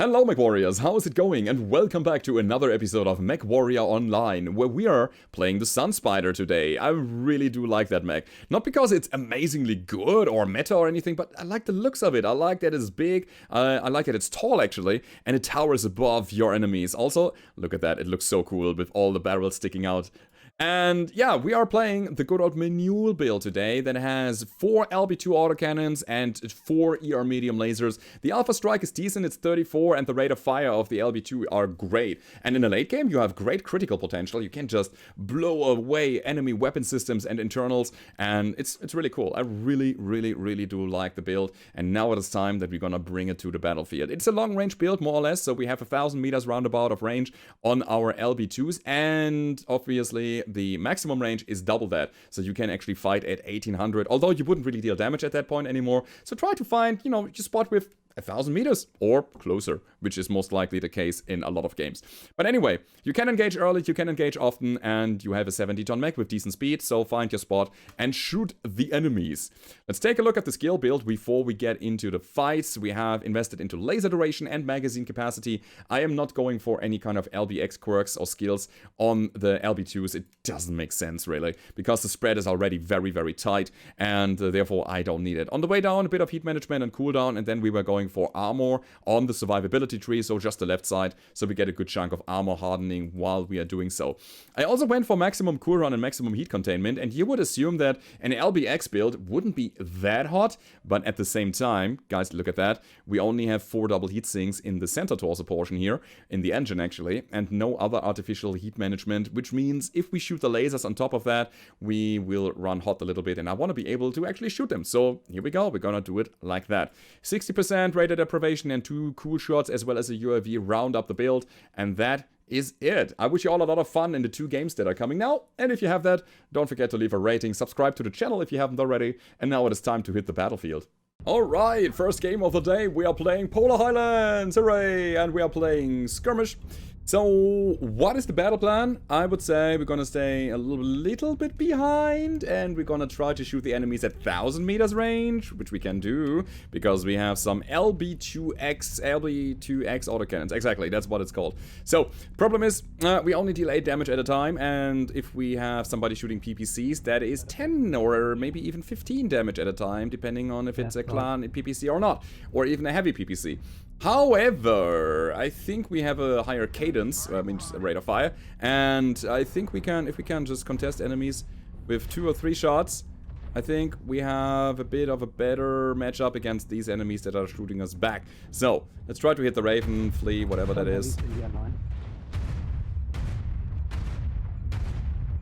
Hello Mechwarriors, how is it going? And welcome back to another episode of Mechwarrior Online, where we are playing the Sunspider today. I really do like that mech. Not because it's amazingly good or meta or anything, but I like the looks of it. I like that it's big, I like that it's tall actually, and it towers above your enemies. Also, look at that, it looks so cool with all the barrels sticking out. And yeah, we are playing the good old Manual build today that has 4 LB2 autocannons and 4 ER medium lasers. The alpha strike is decent, it's 34, and the rate of fire of the LB2 are great. And in a late game, you have great critical potential. You can just blow away enemy weapon systems and internals, and it's really cool. I really do like the build, and now it is time that we're gonna bring it to the battlefield. It's a long-range build, more or less, so we have 1,000 meters roundabout of range on our LB2s, and obviously the maximum range is double that, so you can actually fight at 1800, although you wouldn't really deal damage at that point anymore. So try to find, you know, your spot with 1,000 meters or closer, which is most likely the case in a lot of games. But anyway, you can engage early, you can engage often, and you have a 70-ton mech with decent speed, so find your spot and shoot the enemies. Let's take a look at the skill build before we get into the fights. We have invested into laser duration and magazine capacity. I am not going for any kind of LB2-X quirks or skills on the LB2s. It doesn't make sense, really, because the spread is already very tight, and therefore I don't need it. On the way down, a bit of heat management and cooldown, and then we were going for armor on the survivability tree, so just the left side, so we get a good chunk of armor hardening while we are doing so. I also went for maximum cooldown and maximum heat containment, and you would assume that an LB2-X build wouldn't be that hot, but at the same time, guys, look at that, we only have 4 double heat sinks in the center torso portion here, in the engine actually, and no other artificial heat management, which means if we shoot the lasers on top of that, we will run hot a little bit, and I want to be able to actually shoot them. So here we go, we're gonna do it like that. 60% radiant deprivation and 2 cool shots as well as a UAV round up the build, and that is it. I wish you all a lot of fun in the 2 games that are coming now, and if you have that, don't forget to leave a rating, subscribe to the channel if you haven't already, and now it is time to hit the battlefield. Alright, first game of the day, we are playing Polar Highlands, hooray, and we are playing Skirmish. So, what is the battle plan? I would say we're gonna stay a little bit behind, and we're gonna try to shoot the enemies at 1,000 meters range, which we can do, because we have some LB2-X autocannons. Exactly, that's what it's called. So, problem is, we only deal 8 damage at a time, and if we have somebody shooting PPCs, that is 10 or maybe even 15 damage at a time, depending on if it's a clan PPC or not, or even a heavy PPC. However, I think we have a higher cadence, I mean just a rate of fire, and I think we can, if we can just contest enemies with 2 or 3 shots, I think we have a bit of a better matchup against these enemies that are shooting us back. So, let's try to hit the Raven, Flea, whatever that is.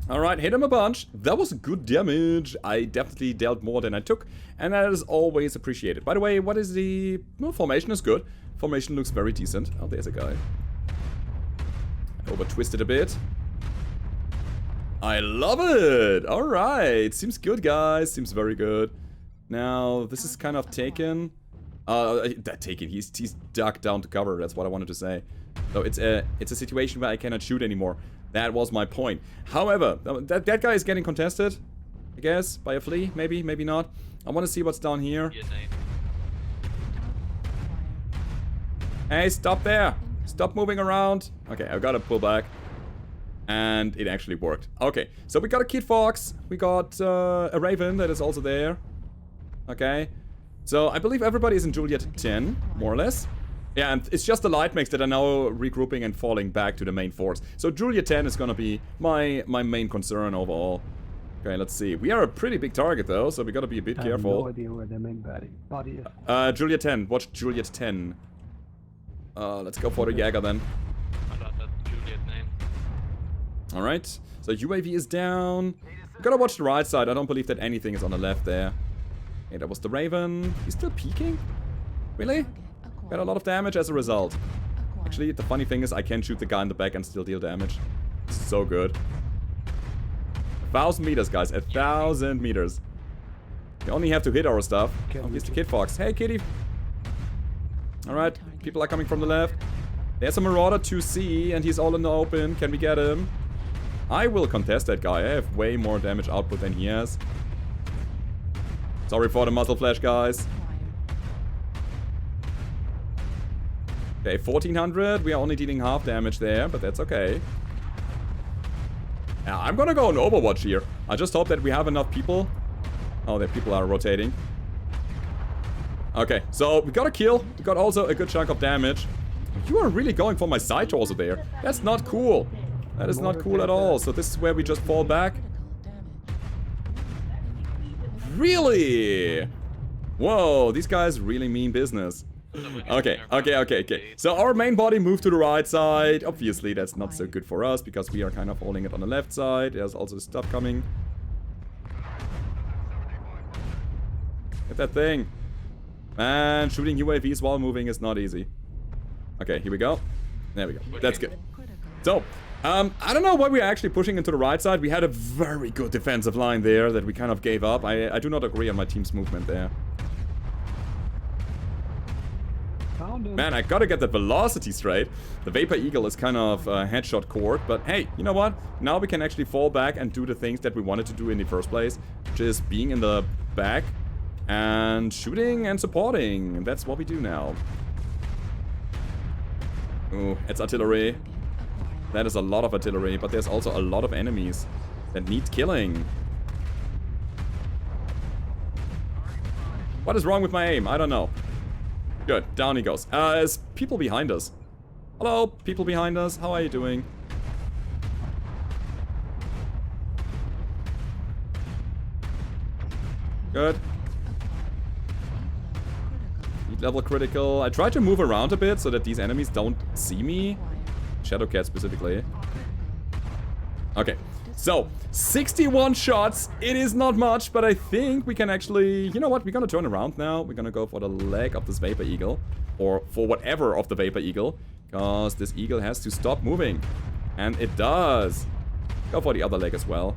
Alright, hit him a bunch. That was good damage. I definitely dealt more than I took, and that is always appreciated. By the way, what is the... Well, formation is good. Formation looks very decent. Oh, there's a guy. Over twisted a bit. I love it! Alright, seems good, guys. Seems very good. Now, this is kind of taken. He's ducked down to cover. That's what I wanted to say. So it's a situation where I cannot shoot anymore. That was my point. However, that guy is getting contested, I guess, by a flea. Maybe, maybe not. I want to see what's down here. Hey, stop there! Stop moving around. Okay, I've got to pull back. And it actually worked. Okay, so we got a Kid Fox. We got a Raven that is also there. Okay. So I believe everybody is in Juliet 10, more or less. Yeah, and it's just the light mechs that are now regrouping and falling back to the main force. So Juliet 10 is gonna be my main concern overall. Okay, let's see. We are a pretty big target though, so we gotta be a bit careful. I have no idea where the main body is. Juliet 10. Watch Juliet 10. Let's go for the Jäger then. I thought that's Juliet's name. Alright, so UAV is down. We gotta watch the right side. I don't believe that anything is on the left there. Okay, that was the Raven. He's still peeking? Really? Got a lot of damage as a result. Actually, the funny thing is I can shoot the guy in the back and still deal damage. So good. 1,000 meters, guys. 1,000 meters. We only have to hit our stuff. Oh, here's the Kid Fox. Hey, kitty. Alright, people are coming from the left. There's a Marauder 2C, and he's all in the open. Can we get him? I will contest that guy. I have way more damage output than he has. Sorry for the muzzle flash, guys. Okay, 1400. We are only dealing half damage there, but that's okay. Yeah, I'm gonna go on Overwatch here. I just hope that we have enough people. Oh, the people are rotating. Okay, so we got a kill. We got also a good chunk of damage. You are really going for my side torso there. That's not cool. That is not cool at all. So this is where we just fall back. Really? Whoa, these guys really mean business. Okay. So our main body moved to the right side. Obviously, that's not so good for us because we are kind of holding it on the left side. There's also stuff coming. Get that thing. Man, shooting UAVs while moving is not easy. Okay, here we go. There we go. That's good. So, I don't know why we're actually pushing into the right side. We had a very good defensive line there that we kind of gave up. I do not agree on my team's movement there. Man, I gotta get that velocity straight. The Vapor Eagle is kind of headshot court, but hey, you know what? Now we can actually fall back and do the things that we wanted to do in the first place, which is being in the back and shooting and supporting. That's what we do now. Ooh, it's artillery. That is a lot of artillery, but there's also a lot of enemies that need killing. What is wrong with my aim? I don't know. Good, down he goes. There's people behind us. Hello, people behind us. How are you doing? Good. Heat level critical. I try to move around a bit so that these enemies don't see me. Shadowcat specifically. Okay, so 61 shots. It is not much, but I think we can actually... You know what? We're gonna turn around now. We're gonna go for the leg of this Vapor Eagle. Or for whatever of the Vapor Eagle. Because this Eagle has to stop moving. And it does. Go for the other leg as well.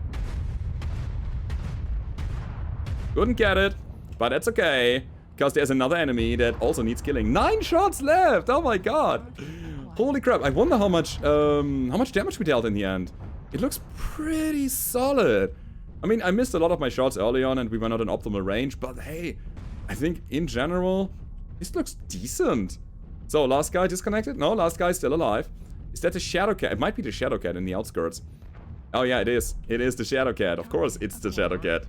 Couldn't get it, but that's okay. Because there's another enemy that also needs killing. 9 shots left! Oh my god! Holy crap, I wonder how much damage we dealt in the end. It looks pretty solid. I mean, I missed a lot of my shots early on and we were not in optimal range, but hey, I think in general, this looks decent. So, last guy disconnected? No, last guy is still alive. Is that the Shadowcat? It might be the Shadowcat in the outskirts. Oh yeah, it is. It is the Shadowcat. Of course, it's the Shadowcat.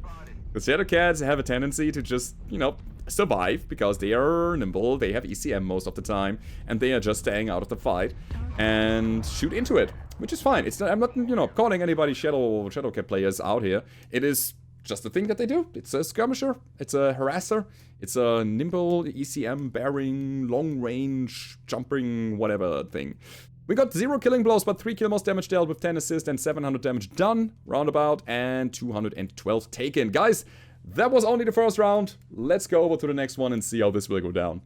The Shadowcats have a tendency to just, you know, survive because they are nimble, they have ECM most of the time, and they are just staying out of the fight and shoot into it, which is fine. It's not, I'm not, you know, calling anybody Shadowcat players out here. It is just the thing that they do. It's a skirmisher, it's a harasser, it's a nimble ECM bearing, long range, jumping, whatever thing. We got 0 killing blows, but 3 kill most damage dealt with 10 assists and 700 damage done, roundabout, and 212 taken. Guys, that was only the first round. Let's go over to the next one and see how this will go down.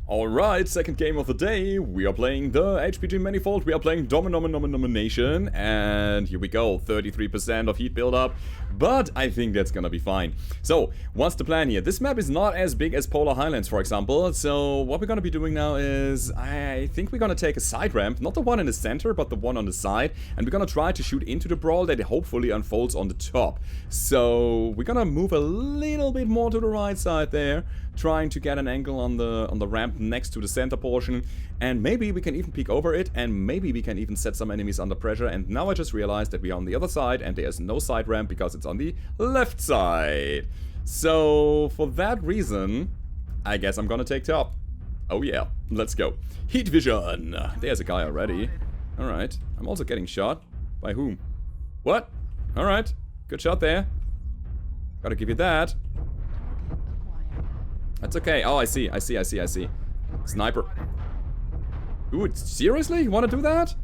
Alright, second game of the day. We are playing the HPG Manifold. We are playing Domination. And here we go. 33% of heat buildup. But I think that's gonna be fine. So, what's the plan here? This map is not as big as Polar Highlands, for example. So, what we're gonna be doing now is... I think we're gonna take a side ramp. Not the one in the center, but the one on the side. And we're gonna try to shoot into the brawl that hopefully unfolds on the top. So, we're gonna move a little bit more to the right side there. Trying to get an angle on the ramp next to the center portion, and maybe we can even peek over it, and maybe we can even set some enemies under pressure. And now I just realized that we are on the other side and there's no side ramp because it's on the left side. So for that reason, I guess I'm gonna take top. Oh yeah, let's go. Heat vision. There's a guy already. Alright, I'm also getting shot. By whom? What? Alright, good shot there. Gotta give you that. That's okay. Oh, I see. Sniper. Dude, seriously? You want to do that?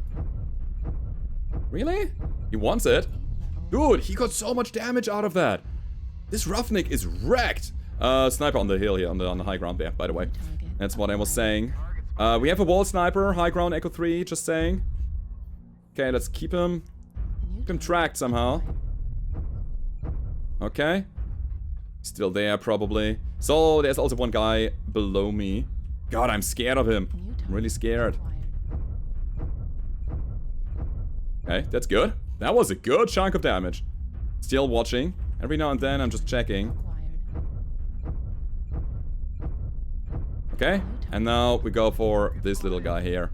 Really? He wants it. Dude, he got so much damage out of that. This Roughneck is wrecked. Sniper on the hill here, on the high ground there, by the way. That's what I was saying. We have a wall sniper, high ground, Echo 3, just saying. Okay, let's keep him tracked somehow. Okay. Still there, probably. So, there's also one guy below me. God, I'm scared of him. I'm really scared. Okay, that's good. That was a good chunk of damage. Still watching. Every now and then, I'm just checking. Okay, and now we go for this little guy here.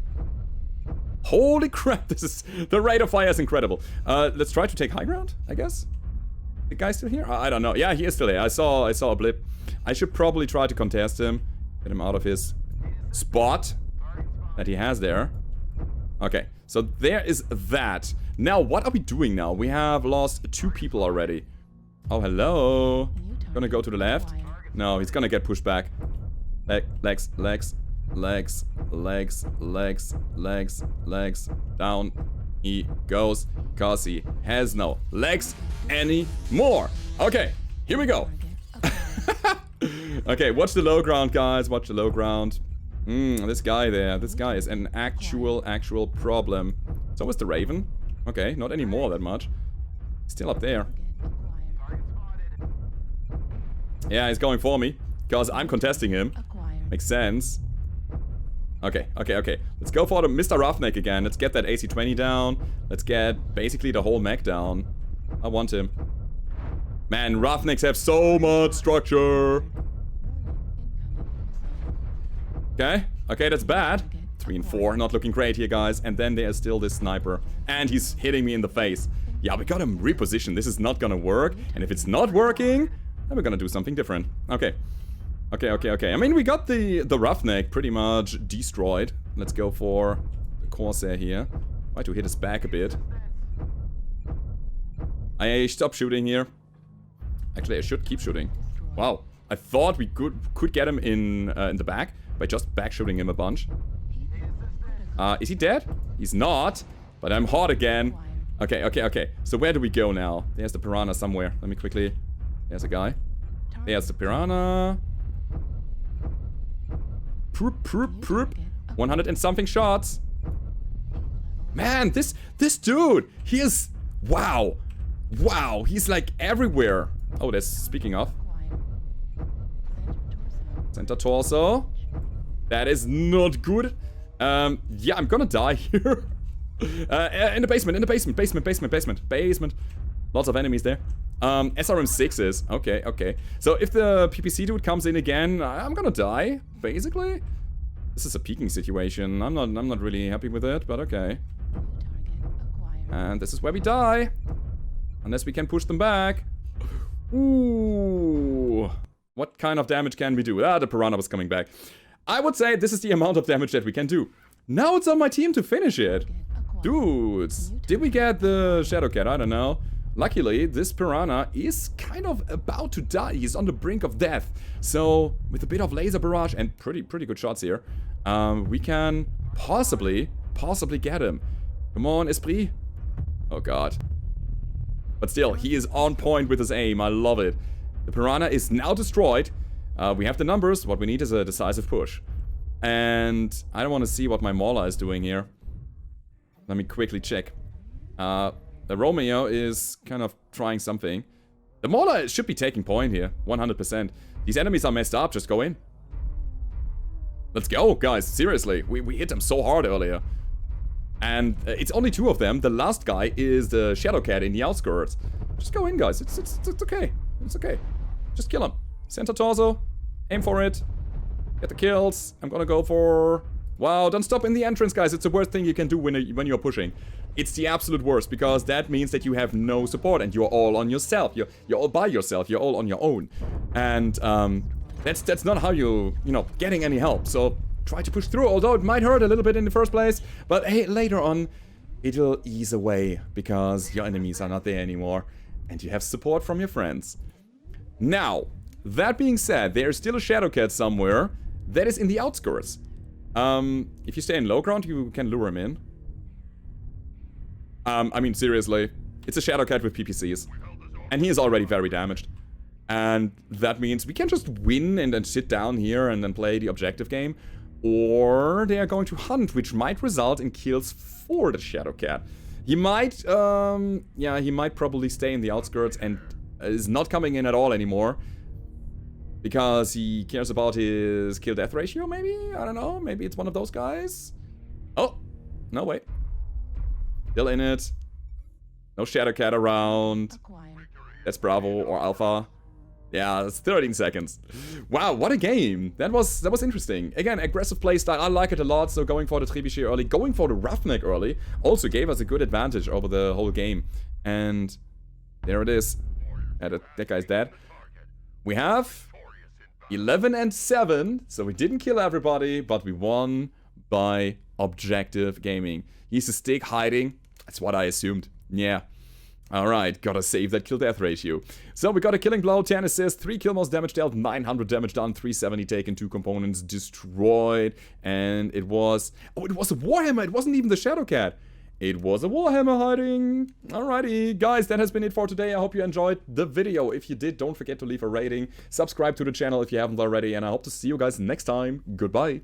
Holy crap, this is... The rate of fire is incredible. Let's try to take high ground, I guess. The guy's still here? I don't know. Yeah, he is still here. I saw a blip. I should probably try to contest him. Get him out of his spot that he has there. Okay, so there is that. Now, what are we doing now? We have lost 2 people already. Oh, hello. Gonna go to the left? No, he's gonna get pushed back. Legs. Down he goes, cause he has no legs anymore. Okay, here we go. Okay, watch the low ground, guys. Watch the low ground. This guy there. This guy is an actual problem. So is the Raven. Okay, not anymore that much. Still up there. Yeah, he's going for me. Because I'm contesting him. Makes sense. Okay. Let's go for the Mr. Roughneck again. Let's get that AC-20 down. Let's get basically the whole mech down. I want him. Man, Roughnecks have so much structure. Okay, that's bad. 3 and 4, not looking great here, guys. And then there's still this sniper. And he's hitting me in the face. Yeah, we got him repositioned. This is not gonna work. And if it's not working, then we're gonna do something different. Okay. I mean, we got the Roughneck pretty much destroyed. Let's go for the Corsair here. Try to hit his back a bit. I stop shooting here. Actually, I should keep shooting. Wow, I thought we could get him in the back by just back shooting him a bunch. Is he dead? He's not, but I'm hot again. Okay. So where do we go now? There's the Piranha somewhere. Let me quickly... There's a guy. There's the Piranha. 100 and something shots. Man, this dude, he is... Wow, he's like everywhere. Oh, there's... Speaking of. Center torso. That is not good. Yeah, I'm gonna die here. In the basement. Lots of enemies there. SRM6s. Okay. So if the PPC dude comes in again, I'm gonna die, basically. This is a peeking situation. I'm not really happy with it, but okay. And this is where we die. Unless we can push them back. Ooh. What kind of damage can we do? The Piranha was coming back. I would say this is the amount of damage that we can do. Now it's on my team to finish it. Dudes, did we get the Shadowcat? I don't know. Luckily, this Piranha is kind of about to die. He's on the brink of death. So, with a bit of laser barrage and pretty good shots here, we can possibly get him. Come on, Esprit. Oh god. But still, he is on point with his aim. I love it. The Piranha is now destroyed. We have the numbers. What we need is a decisive push. And I don't want to see what my Mauler is doing here. Let me quickly check. The Romeo is kind of trying something. The Mauler should be taking point here. 100%. These enemies are messed up. Just go in. Let's go, guys. Seriously. We hit them so hard earlier. And it's only 2 of them. The last guy is the Shadowcat in the outskirts. Just go in, guys. It's okay. It's okay. Just kill him. Center torso. Aim for it. Get the kills. I'm gonna go for... Wow, don't stop in the entrance, guys. It's the worst thing you can do when you're pushing. It's the absolute worst, because that means that you have no support and you're all on yourself. You're all by yourself. You're all on your own. And that's not how you know, getting any help. So try to push through, although it might hurt a little bit in the first place. But hey, later on, it'll ease away because your enemies are not there anymore. And you have support from your friends. Now, that being said, there's still a Shadowcat somewhere that is in the outskirts. If you stay in low ground, you can lure him in. I mean, seriously, it's a Shadowcat with PPCs. And he is already very damaged. And that means we can just win and then sit down here and then play the objective game. Or they are going to hunt, which might result in kills for the Shadowcat. He might, yeah, he might probably stay in the outskirts and is not coming in at all anymore. Because he cares about his kill-death ratio, maybe? I don't know. Maybe it's one of those guys. Oh! No, wait. Still in it. No Shadowcat around. That's Bravo or Alpha. Yeah, it's 13 seconds. Wow, what a game. That was interesting. Again, aggressive playstyle. I like it a lot. So going for the Trebuchet early, going for the Roughneck early also gave us a good advantage over the whole game. And there it is. That guy's dead. We have 11 and 7. So we didn't kill everybody, but we won by objective gaming. He's a stick hiding. That's what I assumed. Yeah. Alright, gotta save that kill-death ratio. So we got a killing blow, 10 assists, 3 kill most damage dealt, 900 damage done, 370 taken, 2 components destroyed. And it was... Oh, it was a Warhammer! It wasn't even the Shadowcat! It was a Warhammer hiding! Alrighty, guys, that has been it for today. I hope you enjoyed the video. If you did, don't forget to leave a rating. Subscribe to the channel if you haven't already. And I hope to see you guys next time. Goodbye!